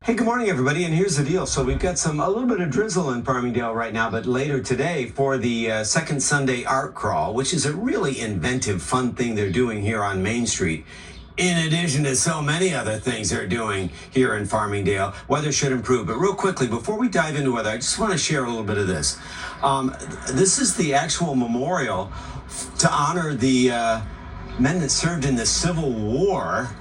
Hey, good morning, everybody, and here's the deal. So we've got a little bit of drizzle in Farmingdale right now, but later today for the Second Sunday Art Crawl, which is a really inventive, fun thing they're doing here on Main Street, in addition to so many other things they're doing here in Farmingdale. Weather should improve, but real quickly, before we dive into weather, I just want to share a little bit of this. This is the actual memorial to honor the men that served in the Civil War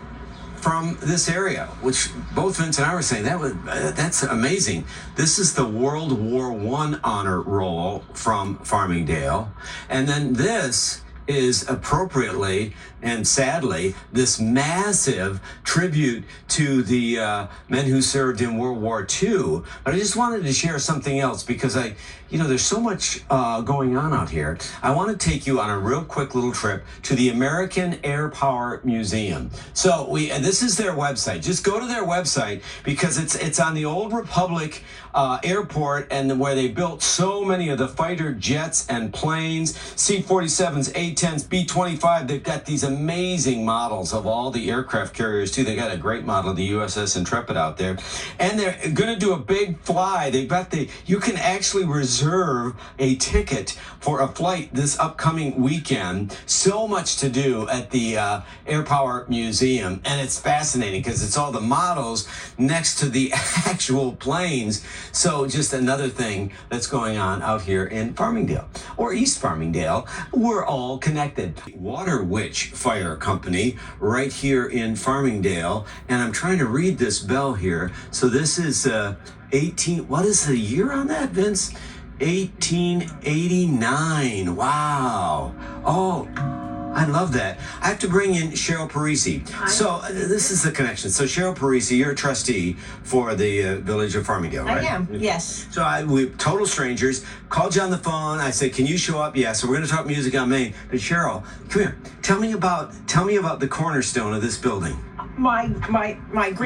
from this area, which both Vince and I were saying that's amazing. This is the World War I honor roll from Farmingdale, and then this is appropriately and sadly this massive tribute to the men who served in World War II. But I just wanted to share something else because there's so much going on out here. I want to take you on a real quick little trip to the American Air Power Museum. So this is their website. Just go to their website because it's on the Old Republic Airport, and where they built so many of the fighter jets and planes, C-47s, A-10s, B-25. They've got these amazing models of all the aircraft carriers too. They got a great model of the USS Intrepid out there, and they're going to do a big fly. They've got you can actually reserve a ticket for a flight this upcoming weekend. So much to do at the Air Power Museum, and it's fascinating because it's all the models next to the actual planes. So just another thing that's going on out here in Farmingdale, or East Farmingdale. We're all connected. Water Witch Fire Company right here in Farmingdale, and I'm trying to read this bell here. So this is 18, what is the year on that, Vince? 1889. Wow. Oh, I love that. I have to bring in Cheryl Parisi. So this is the connection. So Cheryl Parisi, you're a trustee for the Village of Farmingdale, right? I am, yes. So we're total strangers. Called you on the phone. I said, can you show up? Yeah. So we're going to talk music on Main. But Cheryl, come here. Tell me about the cornerstone of this building. My great.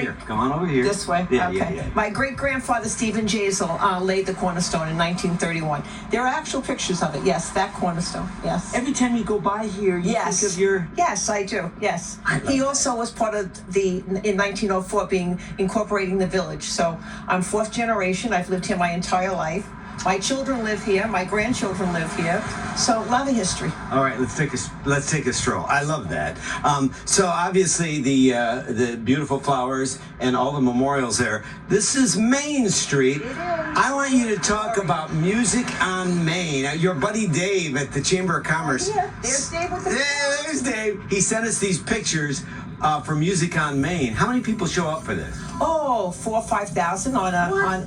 Here, come on over here. This way. Yeah, okay. yeah. My great grandfather Stephen Jazel laid the cornerstone in 1931. There are actual pictures of it. Yes, that cornerstone. Yes. Every time you go by here, you think of your. Yes, I do. Yes. He also was part of in 1904 incorporating the village. So I'm fourth generation. I've lived here my entire life. My children live here. My grandchildren live here. So a lot of history. All right, let's take a stroll. I love that. So obviously the beautiful flowers and all the memorials there. This is Main Street. It is. I want you to talk about music on Main. Your buddy Dave at the Chamber of Commerce. Yeah, there's Dave with the. Yeah, there's Dave. He sent us these pictures for Music on Main. How many people show up for this? Oh, 4,000 or 5,000 on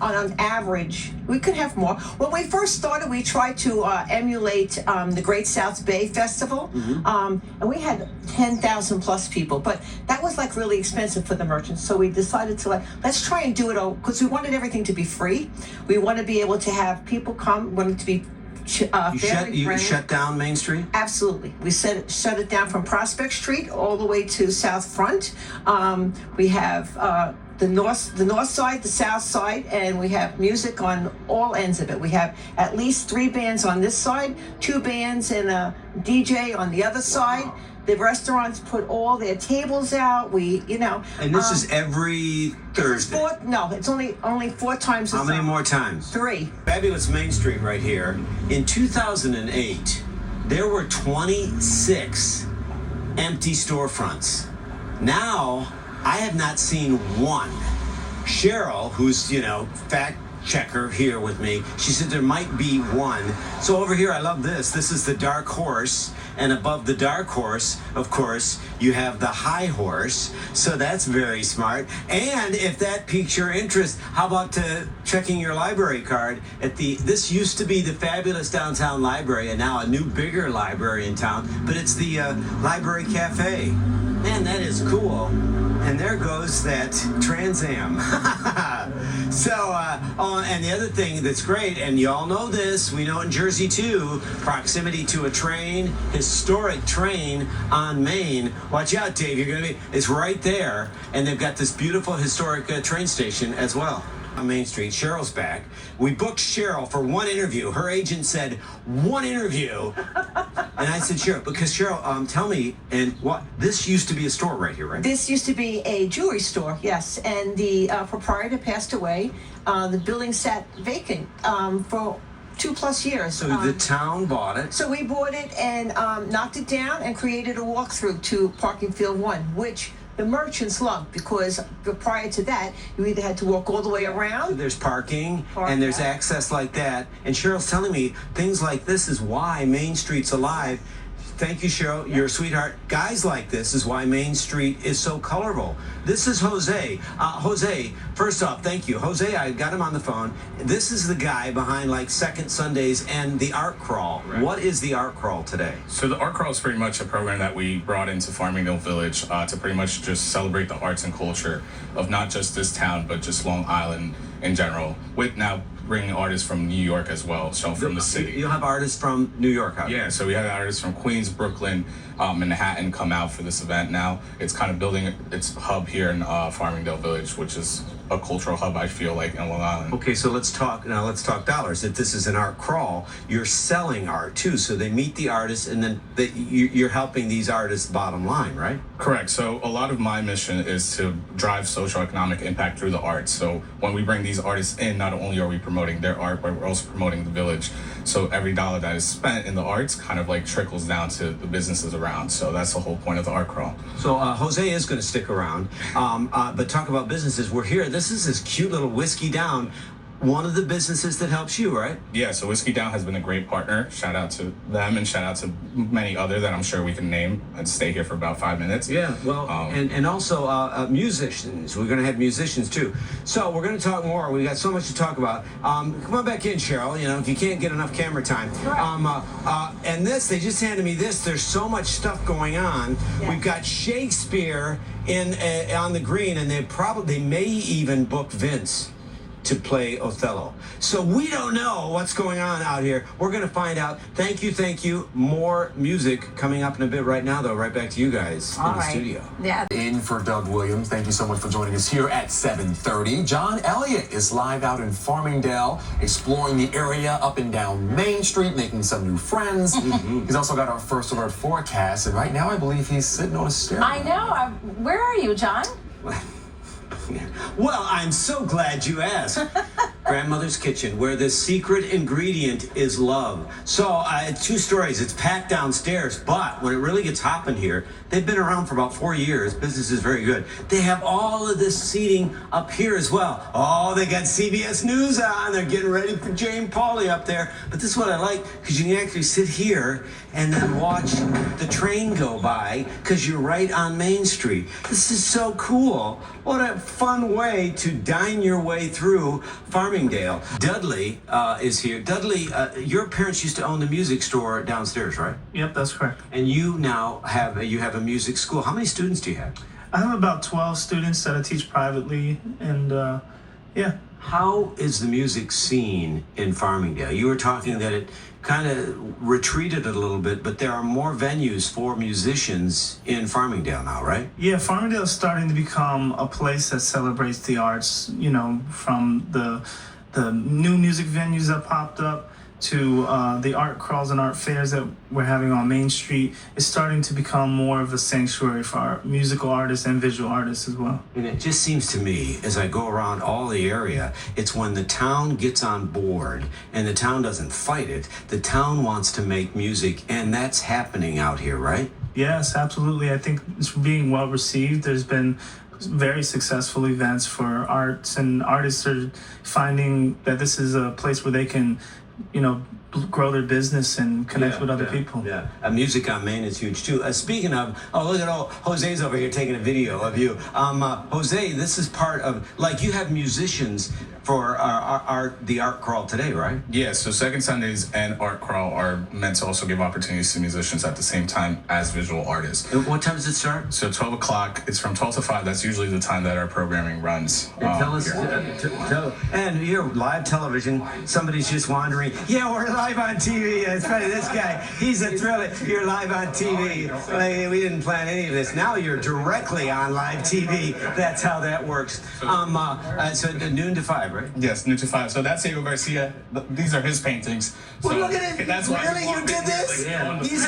an average. We could have more. When we first started, we tried to emulate the Great South Bay Festival, and we had 10,000 plus people. But that was like really expensive for the merchants, so we decided to let's try and do it all because we wanted everything to be free. We want to be able to have people come. Want it to be. You shut down Main Street? Absolutely. We shut it down from Prospect Street all the way to South Front. We have the north side, the south side, and we have music on all ends of it. We have at least 3 bands on this side, 2 bands and a DJ on the other side. The restaurants put all their tables out. And this is every Thursday. It's only 4 times. How many more times? 3. Fabulous Main Street right here. In 2008, there were 26 empty storefronts. Now, I have not seen one. Cheryl, who's, fact checker here with me, she said there might be one. So over here, I love this. This is the Dark Horse. And above the Dark Horse, of course, you have the High Horse. So that's very smart. And if that piques your interest, how about checking your library card at this used to be the fabulous downtown library, and now a new, bigger library in town, but it's the Library Cafe. Man, that is cool. And there goes that Trans Am. So, and the other thing that's great, and you all know this, we know in Jersey too, proximity to a train, historic train on Main. Watch out, Dave, it's right there. And they've got this beautiful historic train station as well. On Main Street, Cheryl's back. We booked Cheryl for one interview. Her agent said, one interview. And I said, Cheryl, because Cheryl, tell me, and what, this used to be a store right here, right? This used to be a jewelry store, yes, and the proprietor passed away. The building sat vacant for 2+ years. So the town bought it. So we bought it and knocked it down and created a walkthrough to Parking Field 1, which the merchants loved because prior to that, you either had to walk all the way around. There's parking and there's access like that. And Cheryl's telling me things like this is why Main Street's alive. Thank you, Cheryl. You're a sweetheart. Guys like this is why Main Street is so colorful. This is Jose. Jose, first off, thank you. Jose, I got him on the phone. This is the guy behind like Second Sundays and the Art Crawl. Right. What is the Art Crawl today? So the Art Crawl is pretty much a program that we brought into Farmingdale Village to pretty much just celebrate the arts and culture of not just this town, but just Long Island in general, with now bringing artists from New York as well, so from the city. You'll have artists from New York out. Yeah, so we had artists from Queens, Brooklyn, Manhattan come out for this event now. It's kind of building its hub here in Farmingdale Village, which is a cultural hub, I feel like, in Long Island. Okay, so let's talk dollars. If this is an art crawl, you're selling art too, so they meet the artists and then you're helping these artists bottom line, right? Correct. So a lot of my mission is to drive socioeconomic impact through the arts. So when we bring these artists in, not only are we promoting their art, but we're also promoting the village. So every dollar that is spent in the arts kind of like trickles down to the businesses around. So that's the whole point of the art crawl. So Jose is going to stick around, but talk about businesses. We're here. This is this cute little Whiskey Down. One of the businesses that helps you, right? Yeah, so Whiskey Down has been a great partner. Shout out to them and shout out to many other that I'm sure we can name and stay here for about 5 minutes. Yeah, well, and also musicians. We're going to have musicians too. So we're going to talk more. We got so much to talk about. Come on back in, Cheryl. You know, if you can't get enough camera time. And this, they just handed me this. There's so much stuff going on. Yeah. We've got Shakespeare on the green, and they may even book Vince to play Othello. So we don't know what's going on out here. We're going to find out. Thank you. More music coming up in a bit. Right now, though, right back to you guys in the studio. Yeah. In for Doug Williams. Thank you so much for joining us here at 7:30. John Elliott is live out in Farmingdale, exploring the area up and down Main Street, making some new friends. He's also got our first alert forecast, and right now I believe he's sitting on a stair. I know. Where are you, John? Well, I'm so glad you asked. Grandmother's Kitchen, where the secret ingredient is love. So, 2 stories. It's packed downstairs, but when it really gets hopping here, they've been around for about 4 years. Business is very good. They have all of this seating up here as well. Oh, they got CBS News on. They're getting ready for Jane Pauley up there. But this is what I like, because you can actually sit here and then watch the train go by, because you're right on Main Street. This is so cool. What a fun way to dine your way through Farmingdale. Dudley is here. Dudley, your parents used to own the music store downstairs, right? Yep, that's correct. And you now have a music school. How many students do you have? I have about 12 students that I teach privately, and yeah. How is the music scene in Farmingdale? You were talking that it kind of retreated a little bit, but there are more venues for musicians in Farmingdale now, right? Yeah, Farmingdale is starting to become a place that celebrates the arts, you know, from the new music venues that popped up to the art crawls and art fairs that we're having on Main Street. Is starting to become more of a sanctuary for our musical artists and visual artists as well. And it just seems to me, as I go around all the area, it's when the town gets on board, and the town doesn't fight it, the town wants to make music, and that's happening out here, right? Yes, absolutely. I think it's being well received. There's been very successful events for arts, and artists are finding that this is a place where they can, you know, grow their business and connect with other people. Yeah, music on Main is huge too. Speaking of, look at Jose's over here taking a video of you. Jose, this is part of, like, you have musicians for the art crawl today, right? Yeah, so Second Sundays and Art Crawl are meant to also give opportunities to musicians at the same time as visual artists. And what time does it start? So 12 o'clock, it's from 12 to 5. That's usually the time that our programming runs. And tell us, and here, live television, somebody's just wandering. Yeah, we're live live on TV. It's funny. This guy, he's a thriller. You're live on TV. Like, we didn't plan any of this. Now you're directly on live TV. That's how that works. So noon to 5, right? Yes, noon to 5. So that's Diego Garcia. These are his paintings. So Well, look at it. That's why Really? You did this? These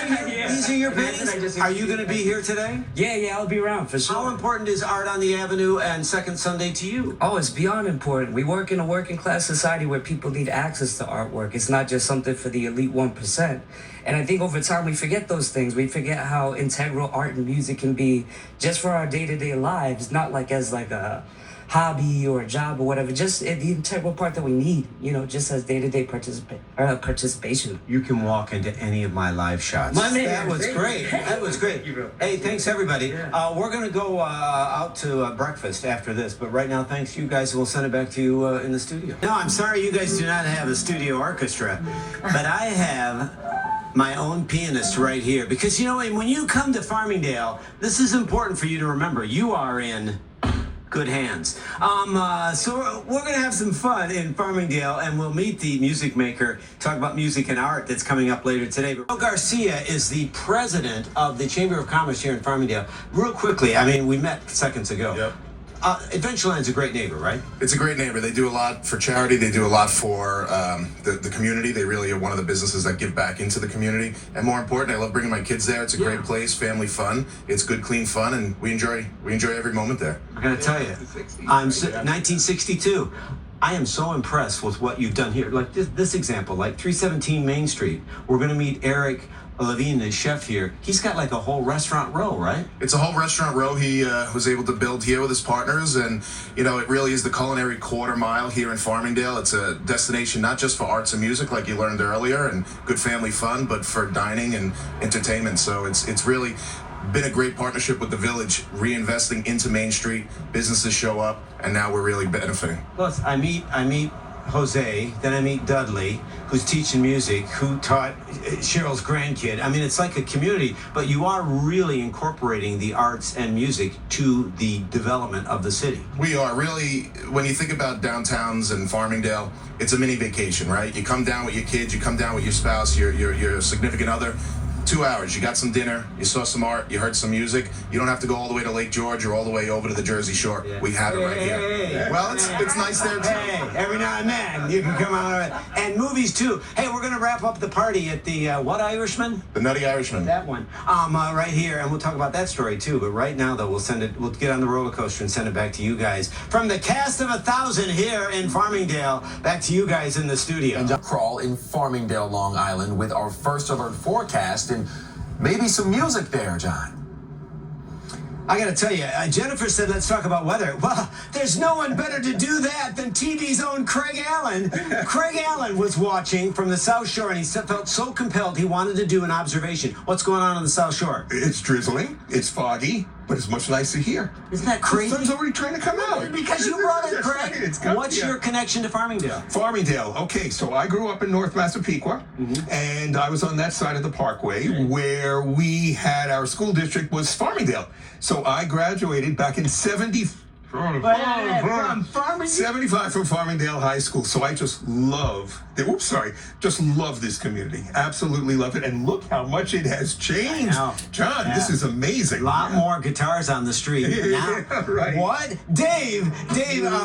are your paintings? Are you going to be here today? Yeah, I'll be around for sure. How important is art on the Avenue and Second Sunday to you? Oh, it's beyond important. We work in a working class society where people need access to artwork. It's not just something for the elite 1%. And I think over time we forget those things. We forget how integral art and music can be just for our day-to-day lives, not like as like a hobby or a job or whatever, just the integral part that we need, just as day-to-day participation. You can walk into any of my live shots. My man. That was great. That was great. Hey, thanks everybody. We're going to go out to breakfast after this, but right now, thanks you guys. We'll send it back to you in the studio. No, I'm sorry you guys do not have a studio orchestra, but I have my own pianist right here. Because, when you come to Farmingdale, this is important for you to remember. You are in good hands. So we're going to have some fun in Farmingdale, and we'll meet the music maker, talk about music and art that's coming up later today. But Garcia is the president of the Chamber of Commerce here in Farmingdale. Real quickly, we met seconds ago. Yep. Adventureland's a great neighbor, right? It's a great neighbor. They do a lot for charity. They do a lot for the community. They really are one of the businesses that give back into the community. And more important, I love bringing my kids there. It's a great place, family fun. It's good, clean fun, and we enjoy every moment there. I gotta tell you, 1962. I am so impressed with what you've done here. Like this example, like 317 Main Street. We're gonna meet Eric Levine, the chef here. He's got like a whole restaurant row, right? It's a whole restaurant row he was able to build here with his partners, and it really is the culinary quarter mile here in Farmingdale. It's a destination not just for arts and music, like you learned earlier, and good family fun, but for dining and entertainment. So it's really been a great partnership with the village, reinvesting into Main Street. Businesses show up, and now we're really benefiting. Plus, I meet Jose, then I meet Dudley, who's teaching music, who taught Cheryl's grandkid. It's like a community, but you are really incorporating the arts and music to the development of the city. We are really, when you think about downtowns and Farmingdale, it's a mini vacation, right? You come down with your kids, you come down with your spouse, your significant other. 2 hours, you got some dinner, you saw some art, you heard some music. You don't have to go all the way to Lake George or all the way over to the Jersey Shore. Yeah. We have it right here. Well, it's nice there too. Hey, every now and then you can come out and movies too. Hey, we're gonna wrap up the party at the what Irishman? The Nutty Irishman. That one. Right here, and we'll talk about that story too. But right now, though, we'll get on the roller coaster and send it back to you guys from the cast of 1,000 here in Farmingdale. Back to you guys in the studio. And crawl in Farmingdale, Long Island, with our first alert forecast and maybe some music there, John. I gotta tell you, Jennifer said let's talk about weather. Well, there's no one better to do that than TV's own Craig Allen. Craig Allen was watching from the South Shore, and he felt so compelled he wanted to do an observation. What's going on the South Shore? It's drizzling, it's foggy, but it's much nicer here. Isn't that The crazy? sun's already trying to come out. Because you brought it, That's Craig. right, it's coming, What's yeah. your connection to Farmingdale? Farmingdale. Okay, so I grew up in North Massapequa, and I was on that side of the parkway where we had our school district was Farmingdale. So I graduated back in 75 from Farmingdale High School. So I just love this community. Absolutely love it. And look how much it has changed. John, this is amazing. A lot more guitars on the street now. Yeah, right. What? Dave,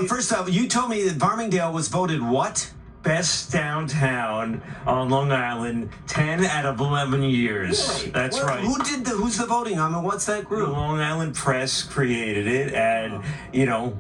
first off, you told me that Farmingdale was voted what? Best downtown on Long Island 10 out of 11 years. Really? That's Well, right. Who's the voting on? What's that The group? Long Island Press created it, and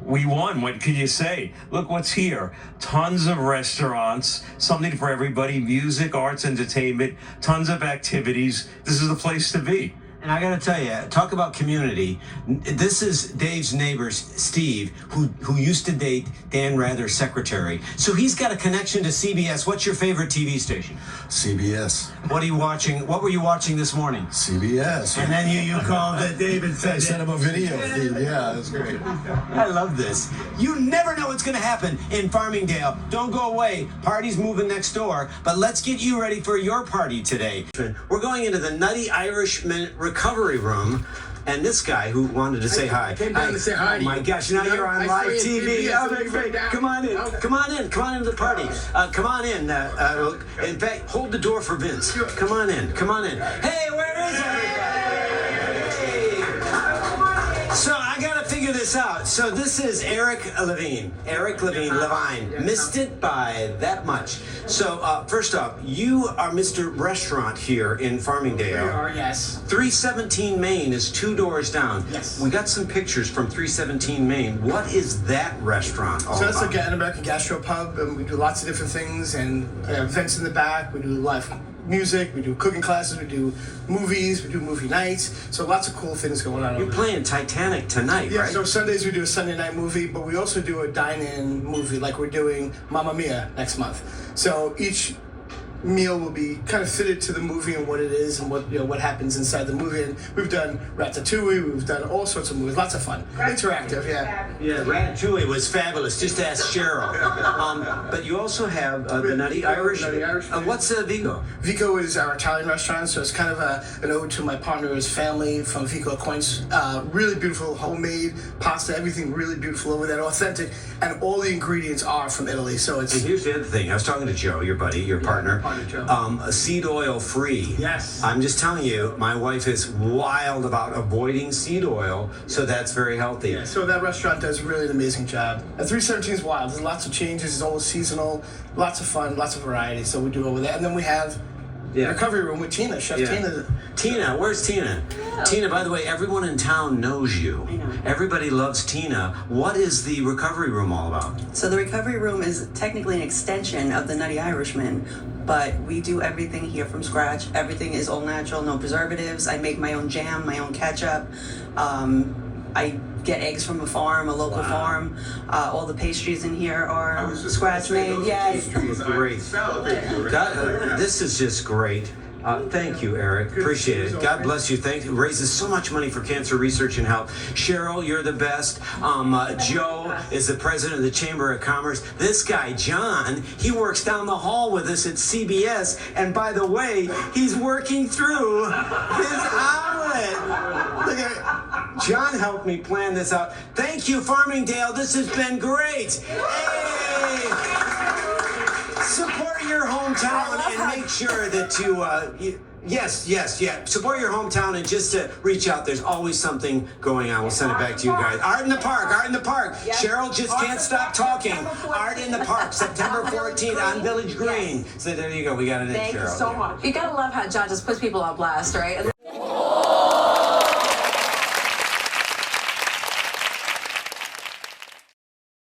we won. What can you say? Look what's here. Tons of restaurants, something for everybody, music, arts, entertainment, tons of activities. This is the place to be. And I got to tell you, talk about community. This is Dave's neighbor, Steve, who used to date Dan Rather's secretary. So he's got a connection to CBS. What's your favorite TV station? CBS. What are you watching? What were you watching this morning? CBS. And then you called Dave and said, I sent him a video feed. Yeah, that's great. I love this. You never know what's going to happen in Farmingdale. Don't go away. Party's moving next door. But let's get you ready for your party today. We're going into the Nutty Irishman recovery room. and this guy who wanted to say hi. I came down to say hi Oh to my you. gosh, now you're on I live saw you TV. CBS, Oh, so that's you great. came down. Come on in. Okay. Come on in. Come on into the party. Come on in. In fact, hold the door for Vince. Come on in. Come on in. Hey, where is everybody? Hey. So I gotta figure this out. So this is Eric Levine. Eric Levine. Missed it by that much. So first off, you are Mr. Restaurant here in Farmingdale. We are, yes. 317 Main is 2 doors down. Yes. We got some pictures from 317 Main. What is that restaurant all So that's about? like an American gastropub, and we do lots of different things and events in the back. We do live music, we do cooking classes, we do movies, we do movie nights. So lots of cool things going on. You're playing Titanic tonight, Yeah, right? so Sundays we do a Sunday night movie, but we also do a dine-in movie, like we're doing Mamma Mia next month. So each meal will be kind of fitted to the movie and what it is and what happens inside the movie. And we've done Ratatouille, we've done all sorts of movies, lots of fun, interactive, yeah. Yeah, Ratatouille was fabulous. Just ask Cheryl. But you also have the Nutty Irish. Nutty Irish. What's Vigo? Vico is our Italian restaurant, so it's kind of an ode to my partner's family from Vico Coins. Really beautiful, homemade pasta, everything really beautiful over there, authentic, and all the ingredients are from Italy. So it's And here's the other thing. I was talking to Joe, your buddy, your partner. Joe. Seed oil free. Yes. I'm just telling you, my wife is wild about avoiding seed oil, so that's very healthy. Yeah, so that restaurant does really an amazing job. And 317 is wild. There's lots of changes. It's always seasonal, lots of fun, lots of variety. So we do over there. And then we have recovery room with Tina, Chef Tina. Tina, where's Tina? Tina, by the way, everyone in town knows you. I know. Everybody loves Tina. What is the recovery room all about? So the recovery room is technically an extension of the Nutty Irishman, but we do everything here from scratch. Everything is all natural, no preservatives. I make my own jam, my own ketchup. I get eggs from a farm, a local farm. All the pastries in here are scratch made. Yes. Great. This is just great. Thank you, Eric. Appreciate it. God bless you. Thank you. Raises so much money for cancer research and health. Cheryl, you're the best. Joe is the president of the Chamber of Commerce. This guy, John, he works down the hall with us at CBS. And by the way, he's working through his omelet. Look at John helped me plan this out. Thank you, Farmingdale. This has been great. Hey! Support your hometown and make sure that you yes, support your hometown and just reach out. There's always something going on. We'll send it back to you guys. Art in the Park. Yep. Cheryl just can't stop talking. Art in the Park, September 14th on Village Green. So there you go. We got it in, Thank Cheryl. you so much. You gotta love how John just puts people on blast, right?